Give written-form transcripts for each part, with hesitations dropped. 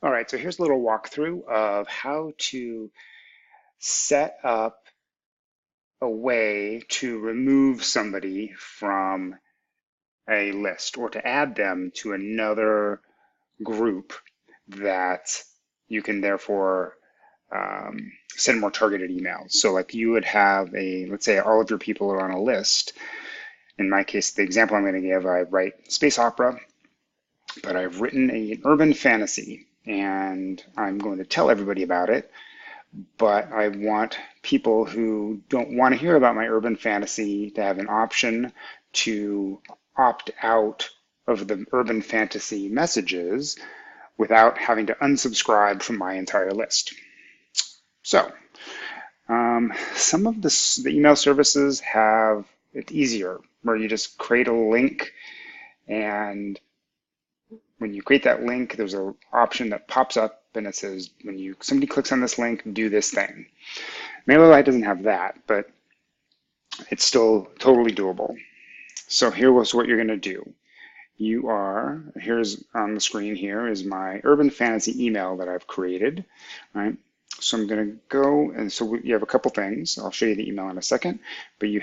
All right, so here's a little walkthrough of how to set up a way to remove somebody from a list or to add them to another group that you can therefore send more targeted emails. So like you would have let's say all of your people are on a list. In my case, the example I'm going to give, I write space opera, but I've written an urban fantasy and I'm going to tell everybody about it. But I want people who don't want to hear about my urban fantasy to have an option to opt out of the urban fantasy messages without having to unsubscribe from my entire list. So some of the email services have it easier, where you just create a link, and when you create that link, there's an option that pops up and it says, when somebody clicks on this link, do this thing. MailerLite doesn't have that, but it's still totally doable. So here's what you're going to do. Here's on the screen here is my urban fantasy email that I've created, right? So I'm going to go, and so you have a couple things. I'll show you the email in a second, but you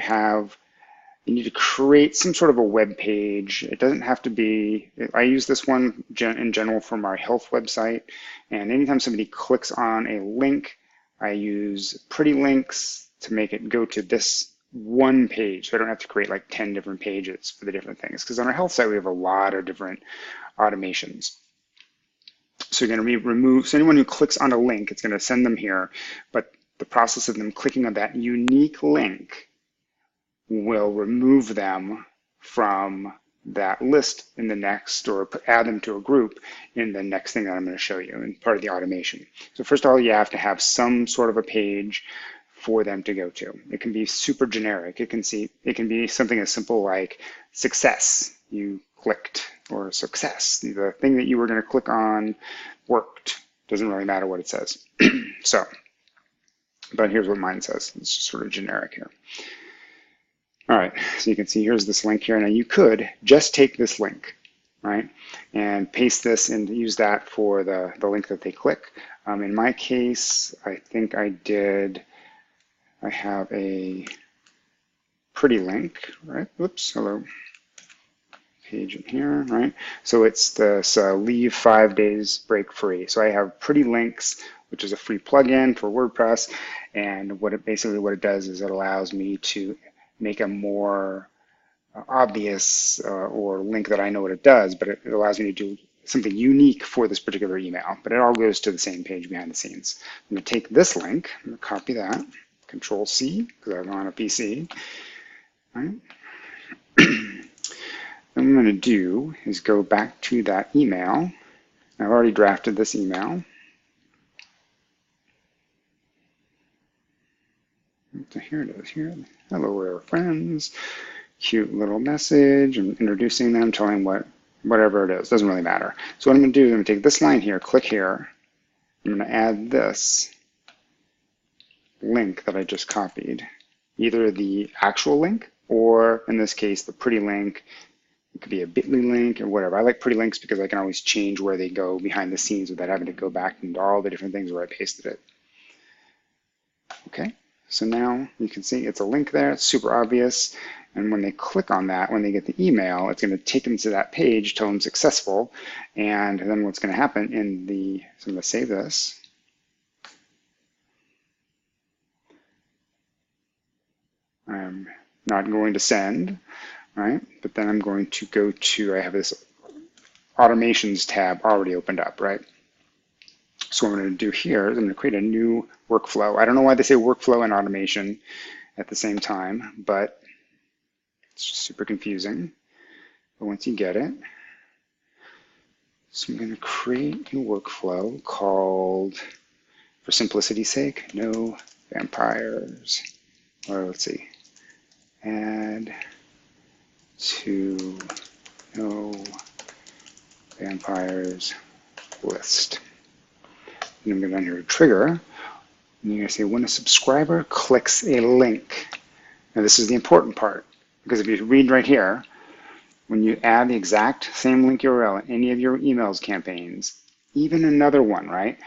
need to create some sort of a web page. It doesn't have to be, I use this one in general for my health website, and anytime somebody clicks on a link, I use pretty links to make it go to this one page. So I don't have to create like 10 different pages for the different things, because on our health site we have a lot of different automations. So you're going to remove, so anyone who clicks on a link, it's going to send them here, but the process of them clicking on that unique link will remove them from that list in the next, or add them to a group in the next thing that I'm going to show you in part of the automation. So first of all, you have to have some sort of a page for them to go to. It can be super generic. It can be something as simple like success. You clicked, or success. The thing that you were going to click on worked. Doesn't really matter what it says. So, but here's what mine says. It's just sort of generic here. All right, so you can see here's this link here. Now you could just take this link, right, and paste this and use that for the link that they click. In my case, I think I have a pretty link, right? Whoops, hello. Page in here, right? So it's this leave 5 days break free. So I have Pretty Links, which is a free plugin for WordPress, and what it does is it allows me to make a more obvious or link that I know what it does, but it allows me to do something unique for this particular email. But it all goes to the same page behind the scenes. I'm going to take this link, I'm going to copy that, Control C, because I'm on a PC. Right? What I'm going to do is go back to that email. I've already drafted this email. So here it is. Here, hello, we're friends. Cute little message. I'm introducing them, telling whatever it is. Doesn't really matter. So what I'm going to do is I'm going to take this line here, click here. I'm going to add this link that I just copied, either the actual link or, in this case, the pretty link. It could be a bit.ly link or whatever. I like pretty links because I can always change where they go behind the scenes without having to go back into all the different things where I pasted it. Okay, so now you can see it's a link there. It's super obvious. And when they click on that, when they get the email, it's going to take them to that page, tell them successful. And then what's going to happen so I'm going to save this. I'm not going to send. Right? But then I'm going to go to, I have this automations tab already opened up, right? So what I'm going to do here is I'm going to create a new workflow. I don't know why they say workflow and automation at the same time, but it's just super confusing. But once you get it, so I'm going to create a workflow called, for simplicity's sake, no vampires, or let's see, add to no vampires list. And I'm going down here to trigger, and you're going to say when a subscriber clicks a link. Now this is the important part, because if you read right here, when you add the exact same link URL in any of your emails campaigns, even another one, right?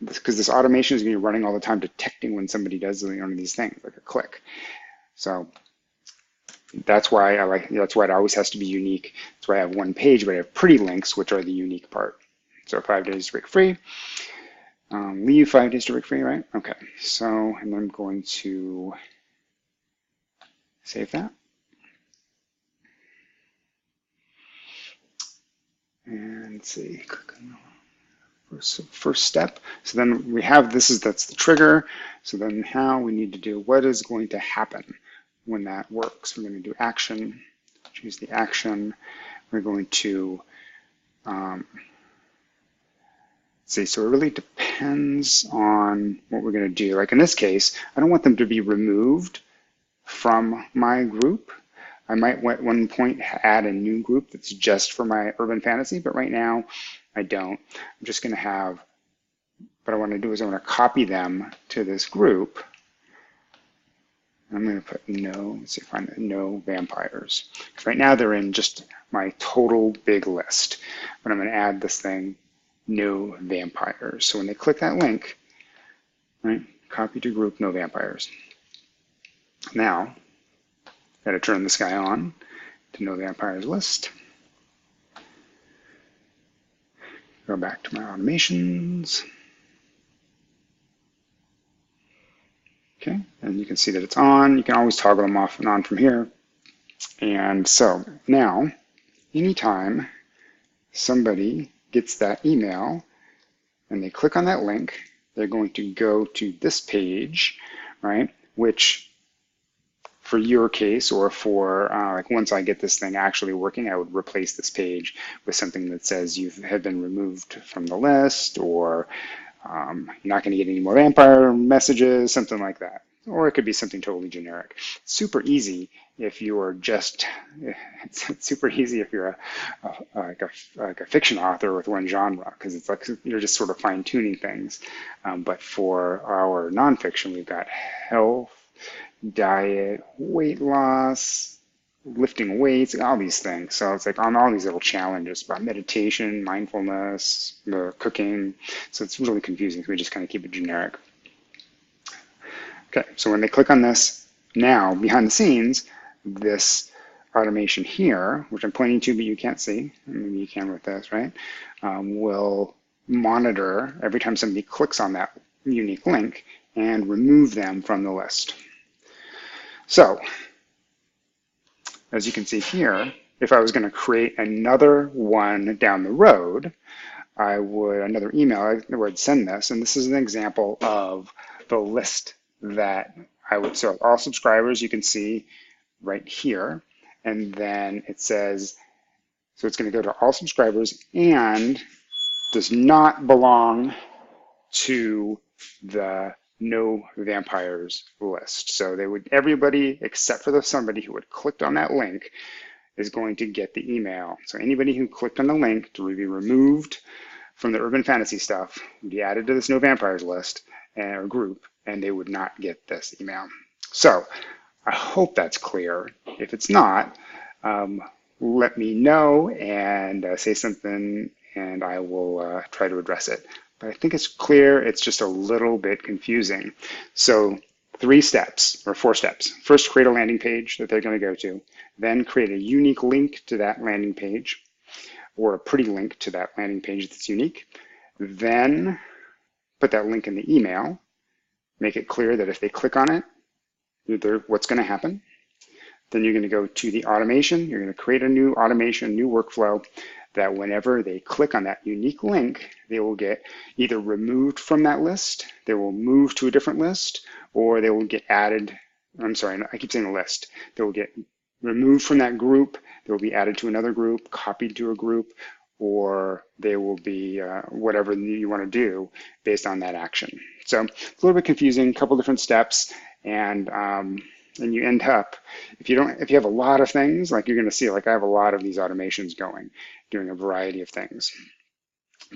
Because this automation is going to be running all the time, detecting when somebody does one of these things, like a click. So that's why that's why it always has to be unique. That's why I have one page, but I have pretty links, which are the unique part. So 5 days to break free. Leave 5 days to break free, right? Okay. So, and then I'm going to save that. And let's see, click on the first step. So then we have that's the trigger. So then how we need to do, what is going to happen when that works? We're going to do action, choose the action. We're going to see, so it really depends on what we're going to do. Like in this case, I don't want them to be removed from my group. I might at one point add a new group that's just for my urban fantasy, but right now I don't. I'm just going to have, what I want to do is I want to copy them to this group. I'm going to put no, let's see if I find no vampires. Because right now they're in just my total big list. But I'm going to add this thing, no vampires. So when they click that link, right, copy to group, no vampires. Now, got to turn this guy on to no vampires list. Go back to my automations. Okay, and you can see that it's on. You can always toggle them off and on from here. And so now, anytime somebody gets that email and they click on that link, they're going to go to this page, right? Which for your case, or for like once I get this thing actually working, I would replace this page with something that says you have been removed from the list, or you're not going to get any more vampire messages, something like that. Or it could be something totally generic. Super easy if you're just, it's super easy if you're like a fiction author with one genre, because it's like you're just sort of fine tuning things. But for our nonfiction, we've got health, diet, weight loss, lifting weights, all these things. So it's like on all these little challenges about meditation, mindfulness, cooking. So it's really confusing, so we just kind of keep it generic. Okay, so when they click on this, now behind the scenes, this automation here, which I'm pointing to but you can't see, maybe you can with this, right, will monitor every time somebody clicks on that unique link and remove them from the list. So, as you can see here, if I was going to create another one down the road, I would, another email, I would send this, and this is an example of the list that I would, so all subscribers you can see right here, and then it says, so it's going to go to all subscribers and does not belong to the no vampires list. So they would, everybody except for somebody who had clicked on that link is going to get the email. So anybody who clicked on the link to be removed from the urban fantasy stuff would be added to this no vampires list or group, and they would not get this email. So I hope that's clear. If it's not, let me know and say something, and I will try to address it. But I think it's clear, it's just a little bit confusing. So 3 steps, or 4 steps. First, create a landing page that they're going to go to. Then create a unique link to that landing page, or a pretty link to that landing page that's unique. Then put that link in the email. Make it clear that if they click on it, what's going to happen. Then you're going to go to the automation. You're going to create a new automation, new workflow, that whenever they click on that unique link, they will get either removed from that list, they will move to a different list, or they will get added, I'm sorry, I keep saying a list. They will get removed from that group, they will be added to another group, copied to a group, or they will be whatever you want to do based on that action. So it's a little bit confusing, a couple different steps, and you end up, if you have a lot of things, like you're going to see, like I have a lot of these automations going, doing a variety of things.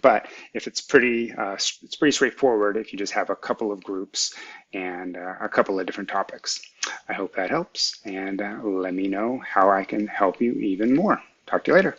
But if it's pretty straightforward if you just have a couple of groups and a couple of different topics. I hope that helps, and let me know how I can help you even more. Talk to you later.